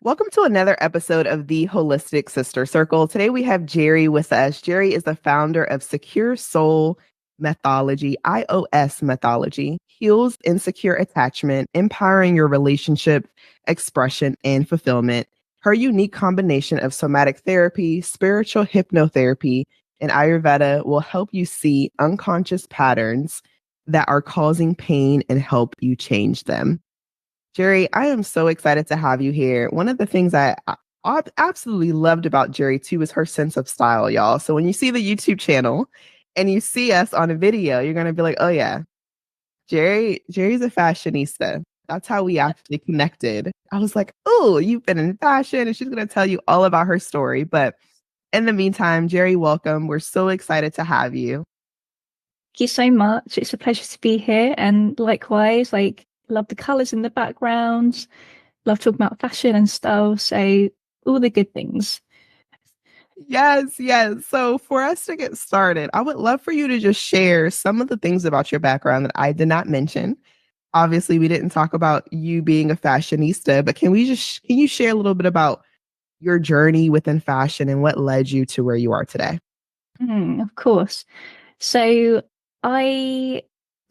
Welcome to another episode of the Holistic Sister Circle. Today we have Jeri with us. Jeri is the founder of Secure Soul Mythology, IOS Mythology, heals insecure attachment, empowering your relationship, expression, and fulfillment. Her unique combination of somatic therapy, spiritual hypnotherapy, and Ayurveda will help you see unconscious patterns that are causing pain and help you change them. Jeri, I am so excited to have you here. One of the things I absolutely loved about Jeri too is her sense of style, y'all. So when you see the YouTube channel and you see us on a video, you're gonna be like, "Oh yeah, Jeri's a fashionista." That's how we actually connected. I was like, "Oh, you've been in fashion," and she's gonna tell you all about her story. But in the meantime, Jeri, welcome. We're so excited to have you. Thank you so much. It's a pleasure to be here. And likewise, love the colours in the background, love talking about fashion and style. So all the good things. Yes, yes. So for us to get started, I would love for you to just share some of the things about your background that I did not mention. Obviously, we didn't talk about you being a fashionista, but can you share a little bit about your journey within fashion and what led you to where you are today? Of course. So I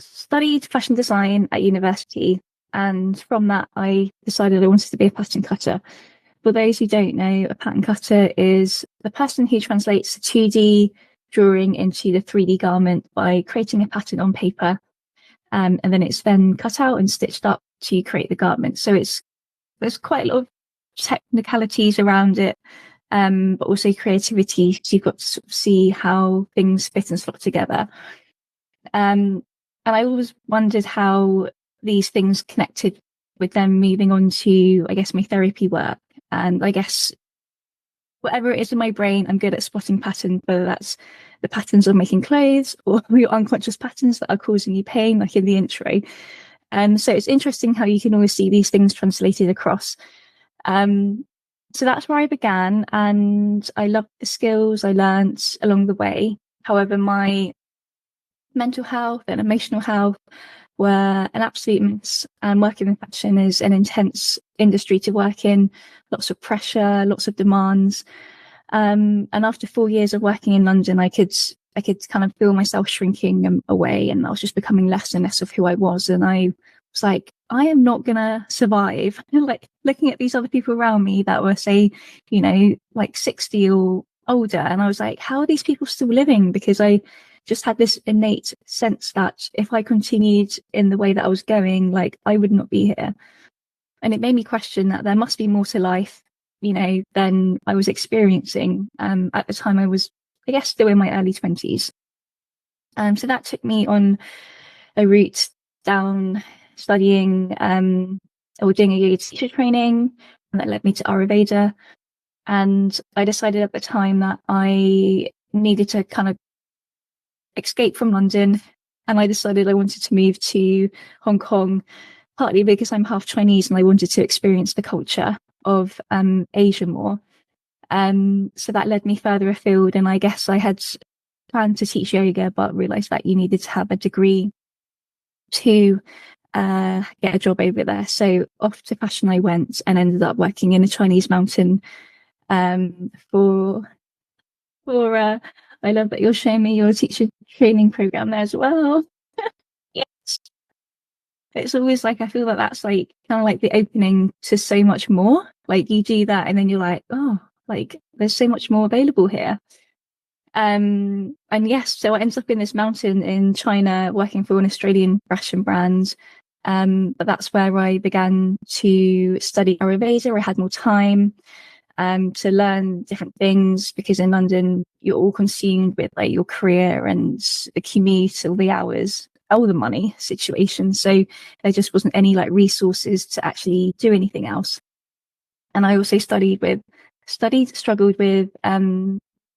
studied fashion design at university. And from that, I decided I wanted to be a pattern cutter. For those who don't know, a pattern cutter is the person who translates the 2D drawing into the 3D garment by creating a pattern on paper. And then it's then cut out and stitched up to create the garment. So there's quite a lot of technicalities around it, but also creativity. So you've got to sort of see how things fit and slot together. And I always wondered how these things connected with them moving on to, I guess, my therapy work. And I guess whatever it is in my brain, I'm good at spotting patterns, whether that's the patterns of making clothes or your unconscious patterns that are causing you pain, like in the intro. And so it's interesting how you can always see these things translated across. So that's where I began, and I loved the skills I learnt along the way. However, my mental health and emotional health were an absolute mess. And working in fashion is an intense industry to work in, lots of pressure, lots of demands. And after 4 years of working in London, I could kind of feel myself shrinking away, and I was just becoming less and less of who I was. And I was like, I am not gonna survive. Like looking at these other people around me that were, say, like 60 or older, and I was like, how are these people still living? Because I just had this innate sense that if I continued in the way that I was going, like I would not be here. And it made me question that there must be more to life, than I was experiencing. At the time I was, I guess, still in my early 20s. So that took me on a route down studying or doing a yoga teacher training, and that led me to Ayurveda. And I decided at the time that I needed to kind of escape from London, and I decided I wanted to move to Hong Kong, partly because I'm half Chinese and I wanted to experience the culture of Asia more. So that led me further afield, and I guess I had planned to teach yoga, but realised that you needed to have a degree to get a job over there. So off to fashion I went, and ended up working in a Chinese mountain for I love that you're showing me your teacher training program there as well. Yes. It's always like, I feel that that's like kind of like the opening to so much more. Like you do that and then you're like, oh, like there's so much more available here. And yes, so I ended up in this mountain in China working for an Australian fashion brand. But that's where I began to study Ayurveda. I had more time to learn different things, because in London you're all consumed with like your career and the commute, all the hours, all the money situation. So there just wasn't any like resources to actually do anything else. And I also struggled with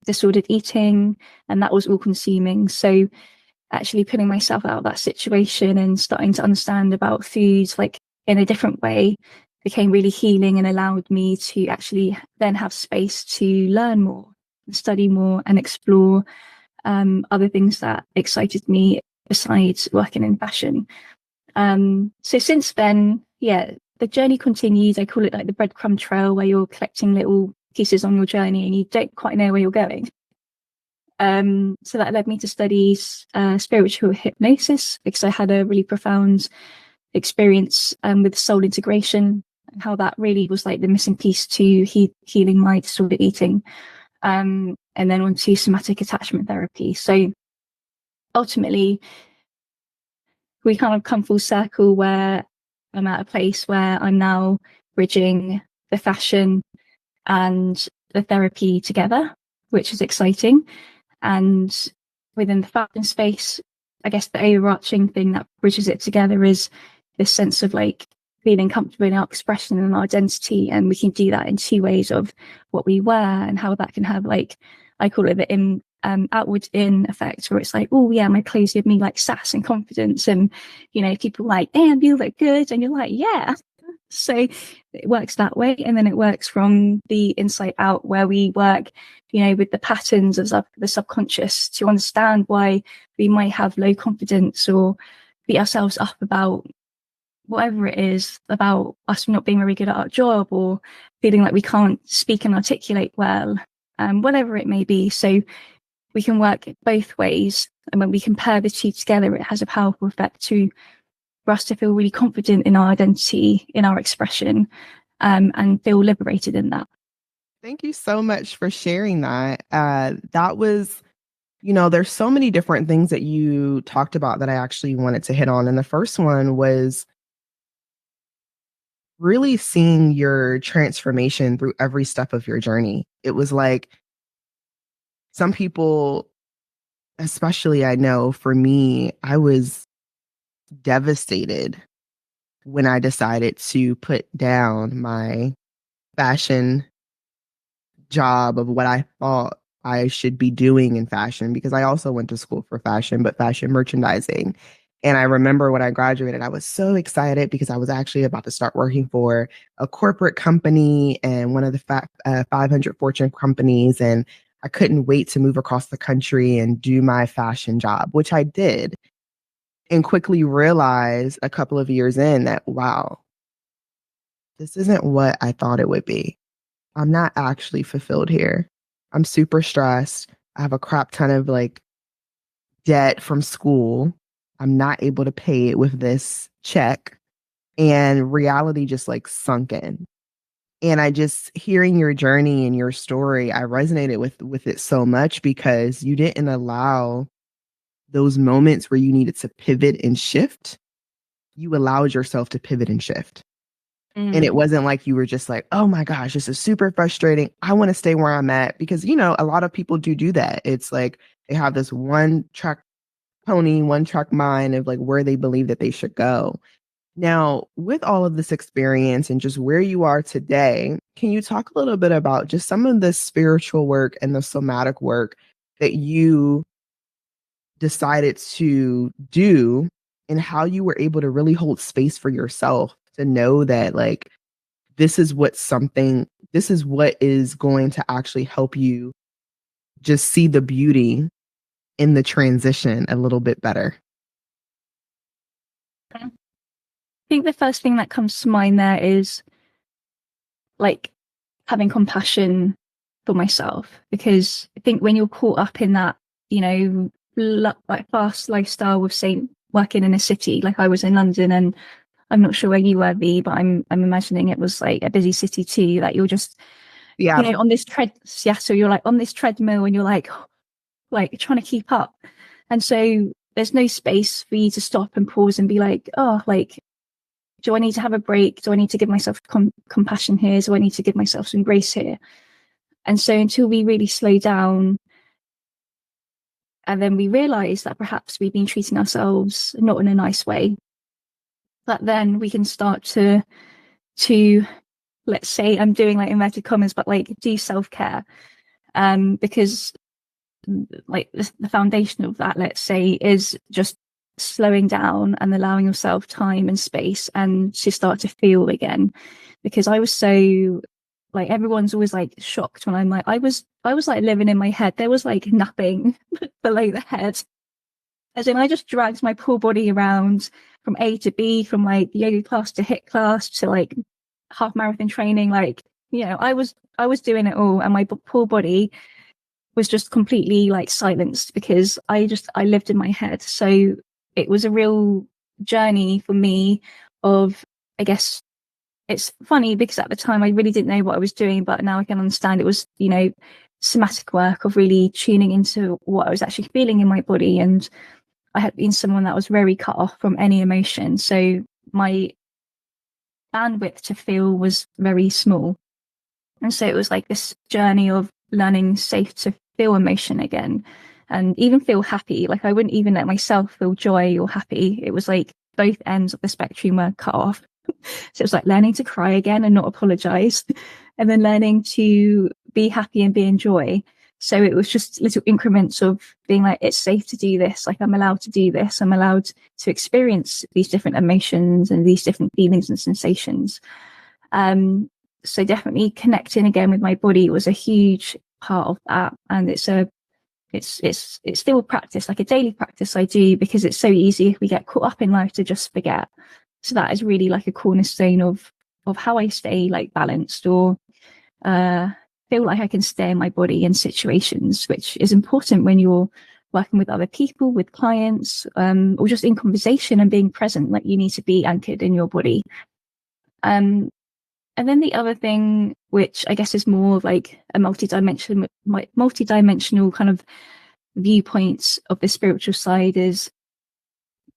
disordered eating, and that was all consuming. So actually putting myself out of that situation and starting to understand about foods like in a different way became really healing, and allowed me to actually then have space to learn more, study more, and explore other things that excited me besides working in fashion. So since then, yeah, the journey continues. I call it like the breadcrumb trail, where you're collecting little pieces on your journey and you don't quite know where you're going. So that led me to study spiritual hypnosis, because I had a really profound experience with soul integration, and how that really was like the missing piece to healing my disordered eating, and then onto somatic attachment therapy. So ultimately, we kind of come full circle, where I'm at a place where I'm now bridging the fashion and the therapy together, which is exciting. And within the fashion space, I guess the overarching thing that bridges it together is this sense of like feeling comfortable in our expression and our identity. And we can do that in two ways: of what we wear and how that can have, like, I call it the outward in effect, where it's like, oh yeah, my clothes give me like sass and confidence, and you know, people like, and you look good, and you're like, yeah. So it works that way. And then it works from the inside out, where we work, you know, with the patterns of the subconscious to understand why we might have low confidence or beat ourselves up about whatever it is, about us not being very good at our job, or feeling like we can't speak and articulate well, whatever it may be. So we can work both ways. And when we compare the two together, it has a powerful effect for us to feel really confident in our identity, in our expression, and feel liberated in that. Thank you so much for sharing that. That was, there's so many different things that you talked about that I actually wanted to hit on. And the first one was really seeing your transformation through every step of your journey. It was like some people, especially I know for me, I was devastated when I decided to put down my fashion job of what I thought I should be doing in fashion, because I also went to school for fashion, but fashion merchandising. And I remember when I graduated, I was so excited because I was actually about to start working for a corporate company and one of the 500 Fortune companies. And I couldn't wait to move across the country and do my fashion job, which I did. And quickly realized a couple of years in that, wow, this isn't what I thought it would be. I'm not actually fulfilled here. I'm super stressed. I have a crap ton of like debt from school. I'm not able to pay it with this check. And reality just like sunk in. And I just hearing your journey and your story, I resonated with it so much, because you didn't allow those moments where you needed to pivot and shift. You allowed yourself to pivot and shift. And it wasn't like you were just like, oh my gosh, this is super frustrating. I want to stay where I'm at. Because, a lot of people do that. It's like they have this one track pony, one track mind of like where they believe that they should go. Now, with all of this experience and just where you are today, can you talk a little bit about just some of the spiritual work and the somatic work that you decided to do, and how you were able to really hold space for yourself to know that like this is what is going to actually help you just see the beauty in the transition a little bit better? I think the first thing that comes to mind there is like having compassion for myself, because I think when you're caught up in that, like fast lifestyle with, say, working in a city, like I was in London, and I'm not sure where you were, V, but I'm imagining it was like a busy city too, that you're just, on this so you're like on this treadmill and you're like trying to keep up. And so there's no space for you to stop and pause and be like, oh, like, do I need to have a break? Do I need to give myself compassion here? Do I need to give myself some grace here? And so until we really slow down, and then we realize that perhaps we've been treating ourselves not in a nice way, that then we can start to let's say, I'm doing like inverted commas, but like do self-care, because like the foundation of that, let's say, is just slowing down and allowing yourself time and space and to start to feel again. Because I was so like, everyone's always like shocked when I'm like, I was like living in my head. There was like nothing below the head, as in I just dragged my poor body around. from A to B, from like yoga class to HIIT class to like half marathon training. Like, you know, I was doing it all, and my poor body was just completely like silenced because I lived in my head. So it was a real journey for me of, I guess, it's funny because at the time I really didn't know what I was doing, but now I can understand it was, you know, somatic work of really tuning into what I was actually feeling in my body. And I had been someone that was very cut off from any emotion. So my bandwidth to feel was very small. And so it was like this journey of learning safe to feel emotion again and even feel happy. Like I wouldn't even let myself feel joy or happy. It was like both ends of the spectrum were cut off. So it was like learning to cry again and not apologize, and then learning to be happy and be in joy. So it was just little increments of being like, it's safe to do this. Like I'm allowed to do this. I'm allowed to experience these different emotions and these different feelings and sensations. So definitely connecting again with my body was a huge part of that. And it's still a practice, like a daily practice I do, because it's so easy if we get caught up in life to just forget. So that is really like a cornerstone of how I stay like balanced or feel like I can stay in my body in situations, which is important when you're working with other people, with clients, or just in conversation and being present. Like you need to be anchored in your body. And then the other thing, which I guess is more of like a multi-dimensional kind of viewpoints of the spiritual side, is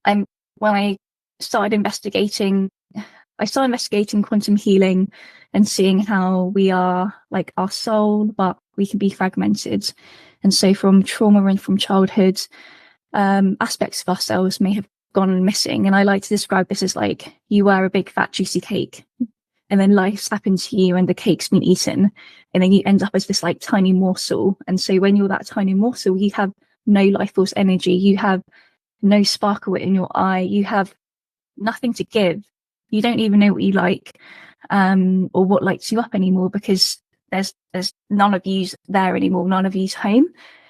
when I started investigating quantum healing and seeing how we are like our soul, but we can be fragmented. And so from trauma and from childhood, aspects of ourselves may have gone missing. And I like to describe this as like you were a big fat juicy cake, and then life's happened to you and the cake's been eaten, and then you end up as this like tiny morsel. And so when you're that tiny morsel, you have no life force energy, you have no sparkle in your eye, you have nothing to give. You don't even know what you like, or what lights you up anymore, because there's none of you's there anymore, none of you's home.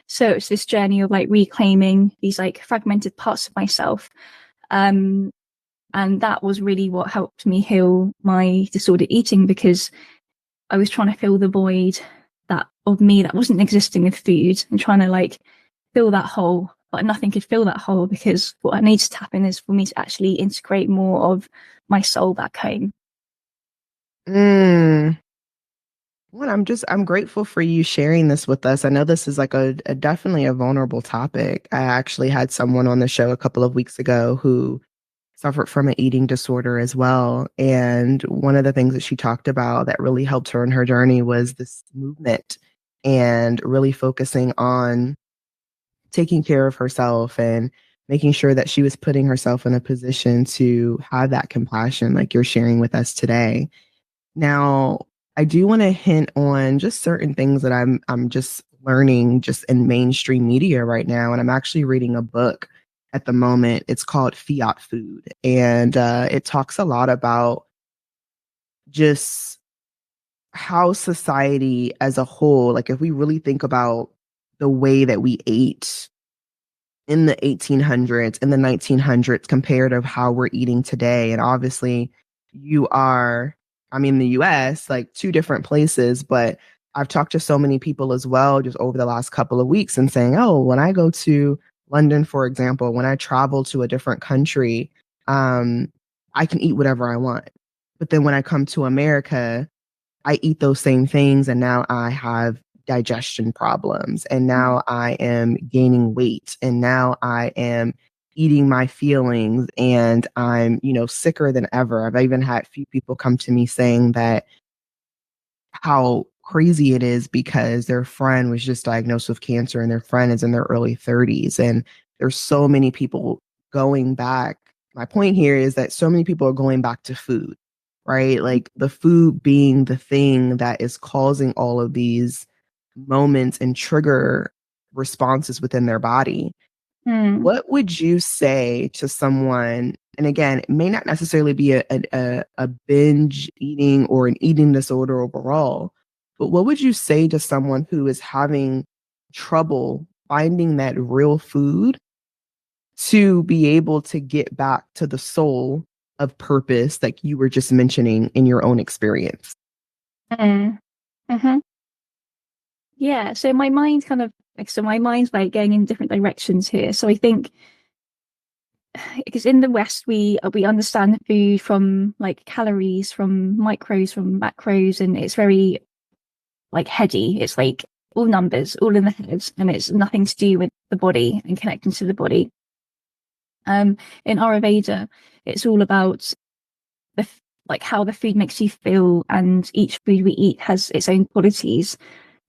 So it's this journey of like reclaiming these like fragmented parts of myself. And that was really what helped me heal my disordered eating, because I was trying to fill the void that of me that wasn't existing with food, and trying to like fill that hole, but nothing could fill that hole, because what I need to tap in is for me to actually integrate more of my soul back home. Well, I'm grateful for you sharing this with us. I know this is like a definitely a vulnerable topic. I actually had someone on the show a couple of weeks ago who suffered from an eating disorder as well. And one of the things that she talked about that really helped her in her journey was this movement and really focusing on taking care of herself and making sure that she was putting herself in a position to have that compassion like you're sharing with us today. Now, I do want to hint on just certain things that I'm just learning just in mainstream media right now, and I'm actually reading a book at the moment. It's called Fiat Food, and it talks a lot about just how society as a whole, like if we really think about the way that we ate in the 1800s and the 1900s compared to how we're eating today. And obviously you are, I mean, the US, like two different places, but I've talked to so many people as well just over the last couple of weeks and saying, oh, when I go to London, for example, when I travel to a different country, I can eat whatever I want. But then when I come to America, I eat those same things and now I have digestion problems, and now I am gaining weight, and now I am eating my feelings, and I'm, sicker than ever. I've even had a few people come to me saying that how crazy it is because their friend was just diagnosed with cancer and their friend is in their early 30s. And there's so many people going back. My point here is that so many people are going back to food, right? Like the food being the thing that is causing all of these moments and trigger responses within their body. What would you say to someone? And again, it may not necessarily be a binge eating or an eating disorder overall, but what would you say to someone who is having trouble finding that real food to be able to get back to the soul of purpose, like you were just mentioning in your own experience? Mm-hmm. Yeah, so my mind kind of my mind's like going in different directions here. So I think because in the West we understand food from like calories, from micros, from macros, and it's very like heady. It's like all numbers, all in the head, and it's nothing to do with the body and connecting to the body. In Ayurveda, it's all about like how the food makes you feel, and each food we eat has its own qualities.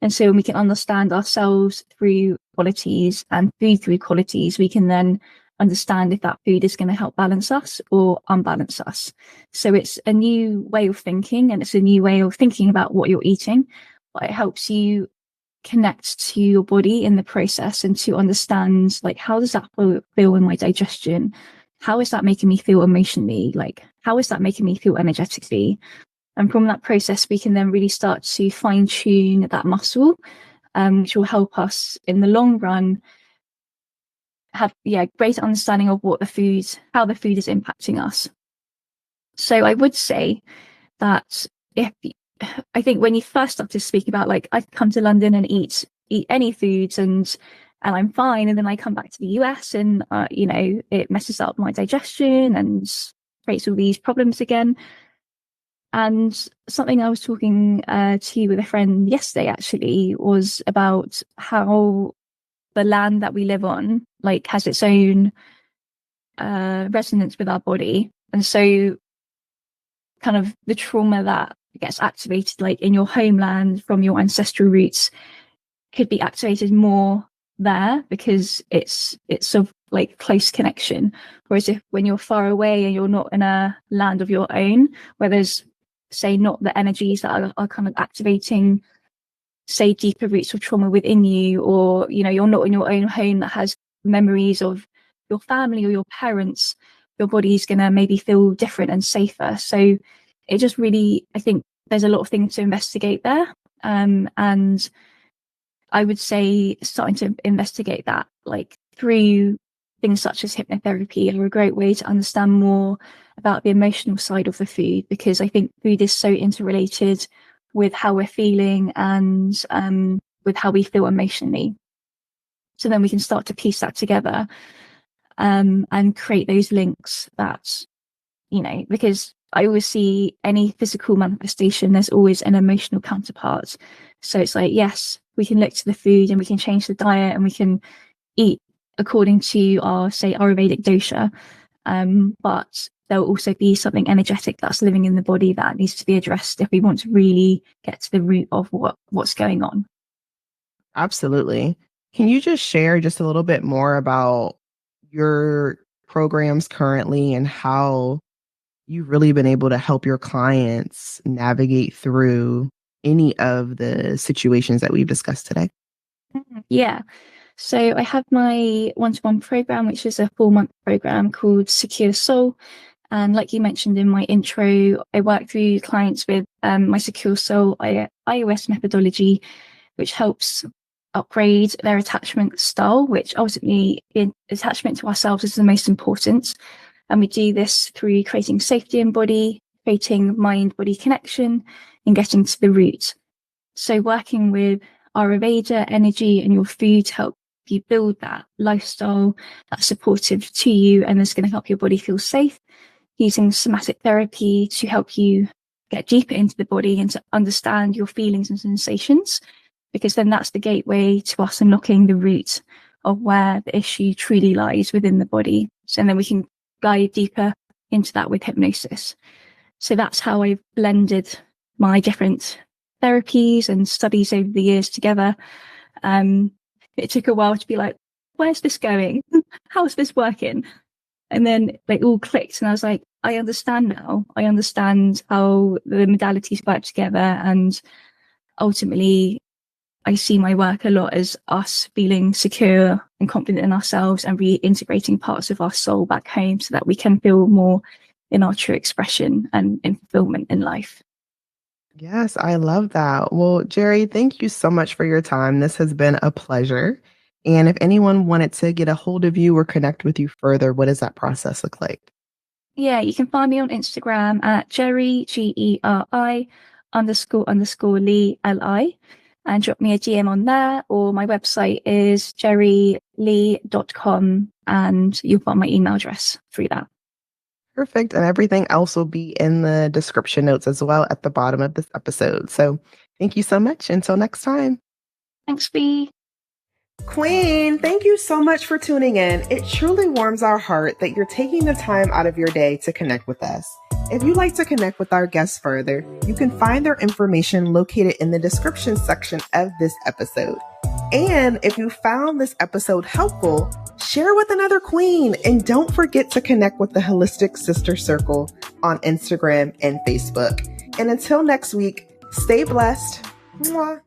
And so when we can understand ourselves through qualities and food through qualities, we can then understand if that food is going to help balance us or unbalance us. So it's a new way of thinking, and it's a new way of thinking about what you're eating, but it helps you connect to your body in the process and to understand like how does that feel in my digestion, how is that making me feel emotionally, like how is that making me feel energetically. And from that process we can then really start to fine tune that muscle, which will help us in the long run have greater understanding of how the food is impacting us. So I would say that if I think when you first start to speak about like I come to London and eat any foods and I'm fine, and then I come back to the US and it messes up my digestion and creates all these problems again. And something I was talking to you with a friend yesterday actually was about how the land that we live on like has its own resonance with our body, and so kind of the trauma that gets activated like in your homeland from your ancestral roots could be activated more there because it's of like close connection. Whereas if when you're far away and you're not in a land of your own where there's say not the energies that are kind of activating say deeper roots of trauma within you, or you're not in your own home that has memories of your family or your parents, your body's gonna maybe feel different and safer. So it just really, I think there's a lot of things to investigate there, and I would say starting to investigate that like through things such as hypnotherapy are a great way to understand more about the emotional side of the food, because I think food is so interrelated with how we're feeling and with how we feel emotionally. So then we can start to piece that together and create those links that, because I always see any physical manifestation, there's always an emotional counterpart. So it's like, yes, we can look to the food and we can change the diet and we can eat according to our, say, Ayurvedic dosha. But there'll also be something energetic that's living in the body that needs to be addressed if we want to really get to the root of what's going on. Absolutely. Can you just share just a little bit more about your programs currently and how you've really been able to help your clients navigate through any of the situations that we've discussed today? Yeah. So I have my one-to-one program, which is a 4-month program called Secure Soul. And like you mentioned in my intro, I work through clients with my Secure Soul iOS methodology, which helps upgrade their attachment style, which ultimately attachment to ourselves is the most important. And we do this through creating safety in body, creating mind-body connection, and getting to the root. So working with Ayurveda, energy, and your food to help you build that lifestyle that's supportive to you and is going to help your body feel safe. Using somatic therapy to help you get deeper into the body and to understand your feelings and sensations, because then that's the gateway to us unlocking the root of where the issue truly lies within the body. So, and then we can guide deeper into that with hypnosis. So that's how I've blended my different therapies and studies over the years together. It took a while to be like, where's this going? How's this working? And then they all clicked and I was like, I understand now. I understand how the modalities work together. And ultimately, I see my work a lot as us feeling secure and confident in ourselves and reintegrating parts of our soul back home so that we can feel more in our true expression and in fulfillment in life. Yes, I love that. Well, Jeri, thank you so much for your time. This has been a pleasure. And if anyone wanted to get a hold of you or connect with you further, what does that process look like? Yeah, you can find me on Instagram at Geri, Geri __Lee, Li, and drop me a DM on there, or my website is jerilee.com, and you'll find my email address through that. Perfect. And everything else will be in the description notes as well at the bottom of this episode. So thank you so much. Until next time. Thanks, Bea. Queen, thank you so much for tuning in. It truly warms our heart that you're taking the time out of your day to connect with us. If you'd like to connect with our guests further, you can find their information located in the description section of this episode. And if you found this episode helpful, share with another queen, and don't forget to connect with the Holistic Sister Circle on Instagram and Facebook. And until next week, stay blessed. Mwah.